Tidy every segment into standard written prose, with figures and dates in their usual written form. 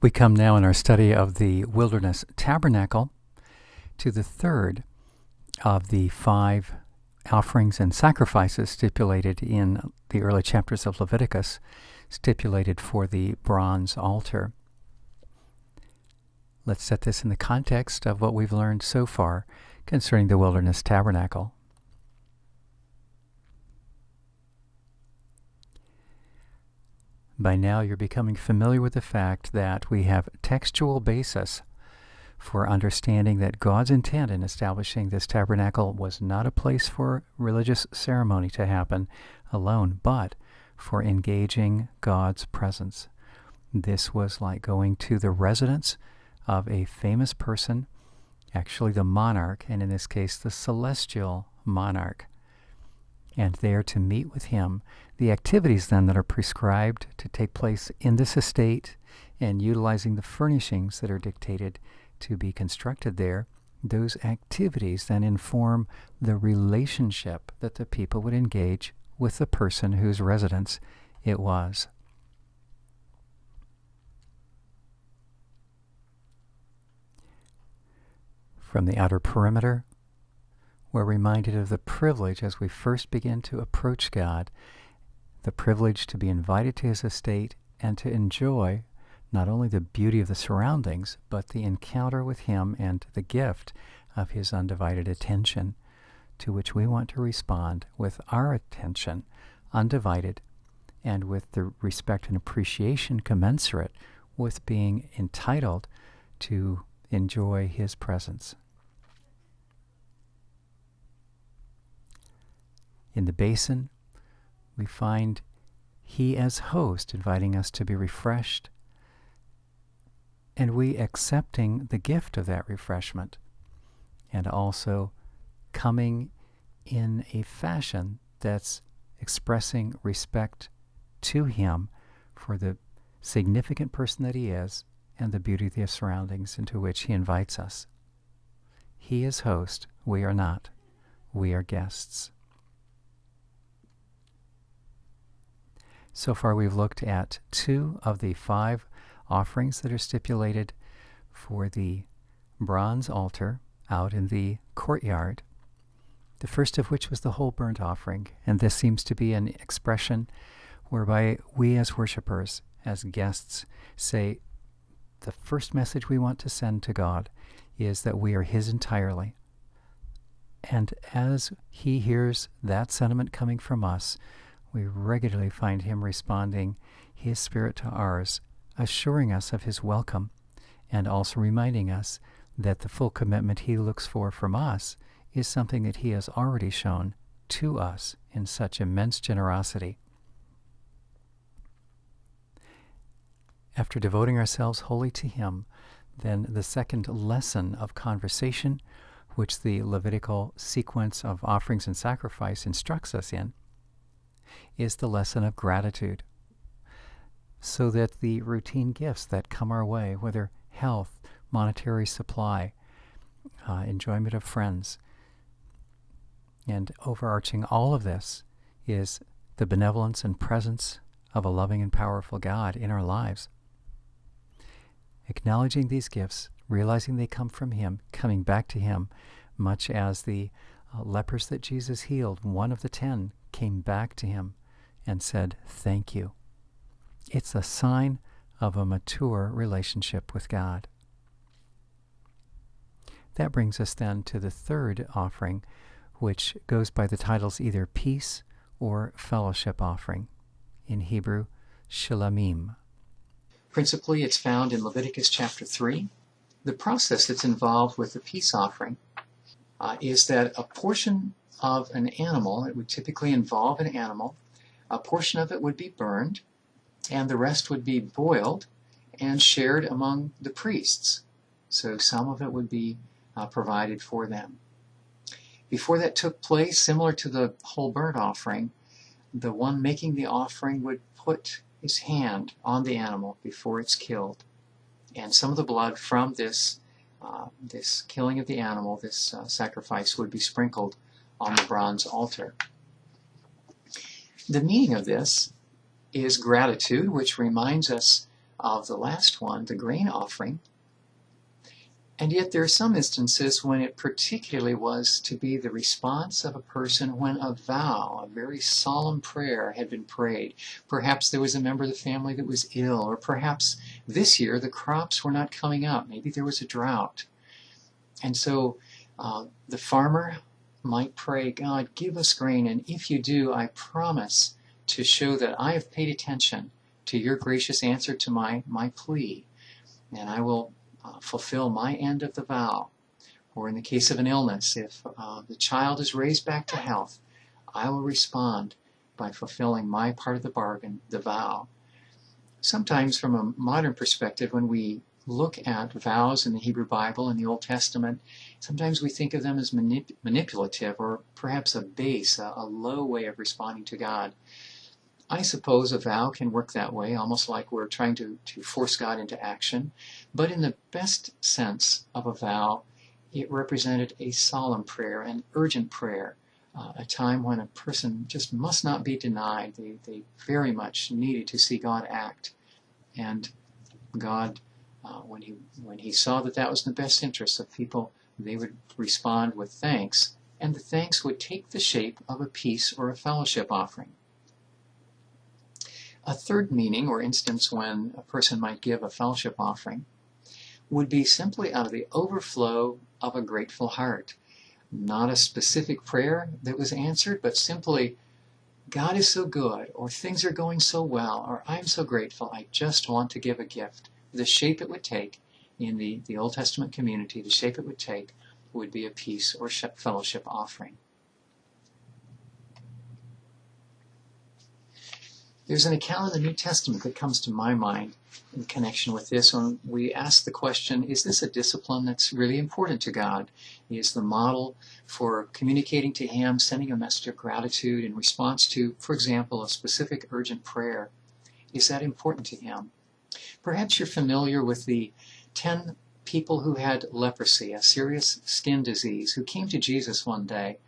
We come now in our study of the wilderness tabernacle to the third of the 5 offerings and sacrifices stipulated in the early chapters of Leviticus, stipulated for the bronze altar. Let's set this in the context of what we've learned so far concerning the wilderness tabernacle. By now you're becoming familiar with the fact that we have textual basis for understanding that God's intent in establishing this tabernacle was not a place for religious ceremony to happen alone, but for engaging God's presence. This was like going to the residence of a famous person, actually the monarch, and in this case the celestial monarch, and there to meet with him. The activities then that are prescribed to take place in this estate and utilizing the furnishings that are dictated to be constructed there, those activities then inform the relationship that the people would engage with the person whose residence it was. From the outer perimeter, we're reminded of the privilege as we first begin to approach God, the privilege to be invited to his estate and to enjoy not only the beauty of the surroundings, but the encounter with him and the gift of his undivided attention, to which we want to respond with our attention, undivided, and with the respect and appreciation commensurate with being entitled to enjoy his presence. In the basin, we find he as host inviting us to be refreshed, and we accepting the gift of that refreshment, and also coming in a fashion that's expressing respect to him for the significant person that he is and the beauty of the surroundings into which he invites us. He is host, we are not. We are guests. So far we've looked at 2 of the 5 offerings that are stipulated for the bronze altar out in the courtyard, the first of which was the whole burnt offering. And this seems to be an expression whereby we as worshipers, as guests, say the first message we want to send to God is that we are his entirely. And as he hears that sentiment coming from us, we regularly find him responding his spirit to ours, assuring us of his welcome, and also reminding us that the full commitment he looks for from us is something that he has already shown to us in such immense generosity. After devoting ourselves wholly to him, then the second lesson of conversation, which the Levitical sequence of offerings and sacrifice instructs us in, is the lesson of gratitude, so that the routine gifts that come our way, whether health, monetary supply, enjoyment of friends, and overarching all of this is the benevolence and presence of a loving and powerful God in our lives. Acknowledging these gifts, realizing they come from him, coming back to him, much as the lepers that Jesus healed, 1 of the 10 came back to him and said, "Thank you." It's a sign of a mature relationship with God. That brings us then to the third offering, which goes by the titles either peace or fellowship offering. In Hebrew, shalomim. Principally, it's found in Leviticus chapter 3. The process that's involved with the peace offering is that a portion of an animal, it would typically involve an animal, a portion of it would be burned, and the rest would be boiled and shared among the priests. So some of it would be provided for them. Before that took place, similar to the whole burnt offering, the one making the offering would put his hand on the animal before it's killed. And some of the blood from this killing of the animal, this sacrifice, would be sprinkled on the bronze altar. The meaning of this is gratitude, which reminds us of the last one, the grain offering. And yet there are some instances when it particularly was to be the response of a person when a vow, a very solemn prayer had been prayed. Perhaps there was a member of the family that was ill, or perhaps this year the crops were not coming up. Maybe there was a drought. And so the farmer might pray, God, give us grain, and if you do, I promise to show that I have paid attention to your gracious answer to my plea, and I will fulfill my end of the vow. Or in the case of an illness, if the child is raised back to health, I will respond by fulfilling my part of the bargain, the vow. Sometimes from a modern perspective, when we look at vows in the Hebrew Bible and the Old Testament, sometimes we think of them as manipulative, or perhaps a base, a low way of responding to God. I suppose a vow can work that way, almost like we're trying to force God into action. But in the best sense of a vow, it represented a solemn prayer, an urgent prayer, a time when a person just must not be denied. They very much needed to see God act. And God, when he saw that that was in the best interest of people, they would respond with thanks, and the thanks would take the shape of a peace or a fellowship offering. A third meaning or instance when a person might give a fellowship offering would be simply out of the overflow of a grateful heart. Not a specific prayer that was answered, but simply, God is so good, or things are going so well, or I'm so grateful, I just want to give a gift. The shape it would take in the Old Testament community, the shape it would take would be a peace or fellowship offering. There's an account in the New Testament that comes to my mind in connection with this when we ask the question, is this a discipline that's really important to God? Is the model for communicating to Him, sending a message of gratitude in response to, for example, a specific urgent prayer, is that important to Him? Perhaps you're familiar with the 10 people who had leprosy, a serious skin disease, who came to Jesus one day,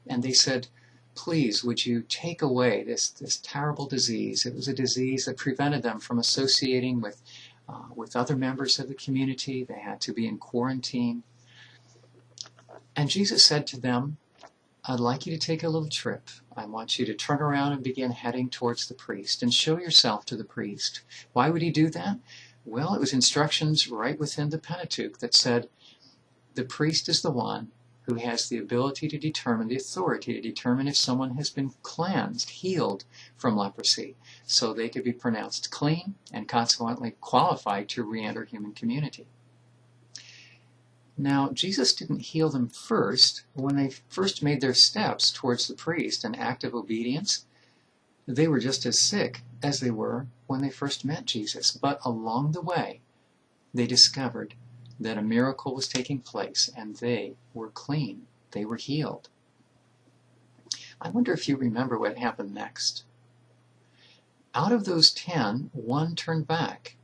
and they said, please, would you take away this terrible disease? It was a disease that prevented them from associating with other members of the community. They had to be in quarantine. And Jesus said to them, I'd like you to take a little trip. I want you to turn around and begin heading towards the priest and show yourself to the priest. Why would he do that? Well, it was instructions right within the Pentateuch that said, the priest is the one who has the ability to determine, the authority to determine if someone has been cleansed, healed from leprosy, so they could be pronounced clean and consequently qualified to re-enter human community. Now, Jesus didn't heal them first. When they first made their steps towards the priest, an act of obedience, they were just as sick as they were when they first met Jesus. But along the way, they discovered that a miracle was taking place, and they were clean. They were healed. I wonder if you remember what happened next. Out of those 10, one turned back.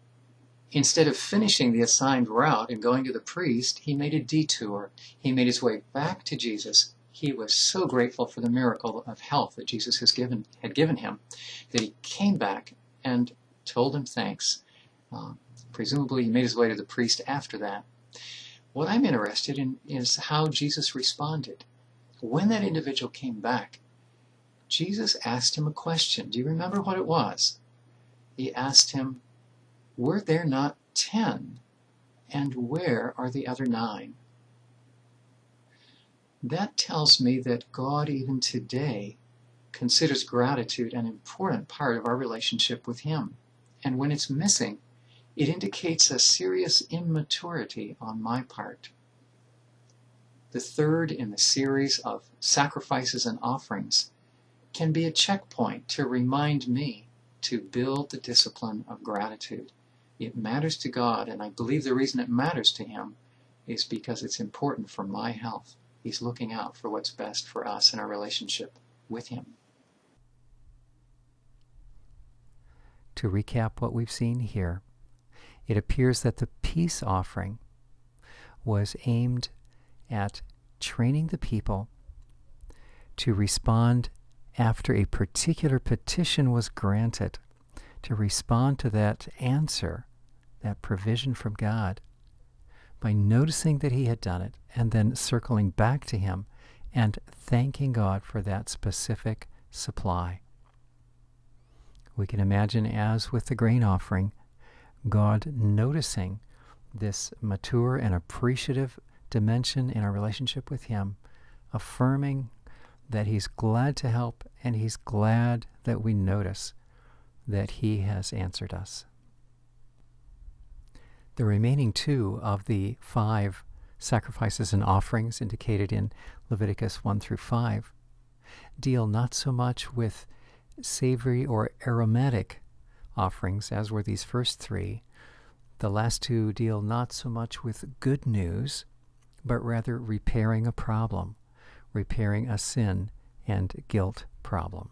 Instead of finishing the assigned route and going to the priest, he made a detour. He made his way back to Jesus. He was so grateful for the miracle of health that Jesus had given him that he came back and told him thanks. Presumably he made his way to the priest after that. What I'm interested in is how Jesus responded. When that individual came back, Jesus asked him a question. Do you remember what it was? He asked him, were there not 10? And where are the other 9? That tells me that God even today considers gratitude an important part of our relationship with Him. And when it's missing, it indicates a serious immaturity on my part. The third in the series of sacrifices and offerings can be a checkpoint to remind me to build the discipline of gratitude. It matters to God, and I believe the reason it matters to Him is because it's important for my health. He's looking out for what's best for us in our relationship with Him. To recap what we've seen here, it appears that the peace offering was aimed at training the people to respond after a particular petition was granted, to respond to that answer that provision from God, by noticing that he had done it and then circling back to him and thanking God for that specific supply. We can imagine, as with the grain offering, God noticing this mature and appreciative dimension in our relationship with him, affirming that he's glad to help and he's glad that we notice that he has answered us. The remaining 2 of the 5 sacrifices and offerings indicated in Leviticus 1 through 5 deal not so much with savory or aromatic offerings as were these first 3. The last 2 deal not so much with good news, but rather repairing a problem, repairing a sin and guilt problem.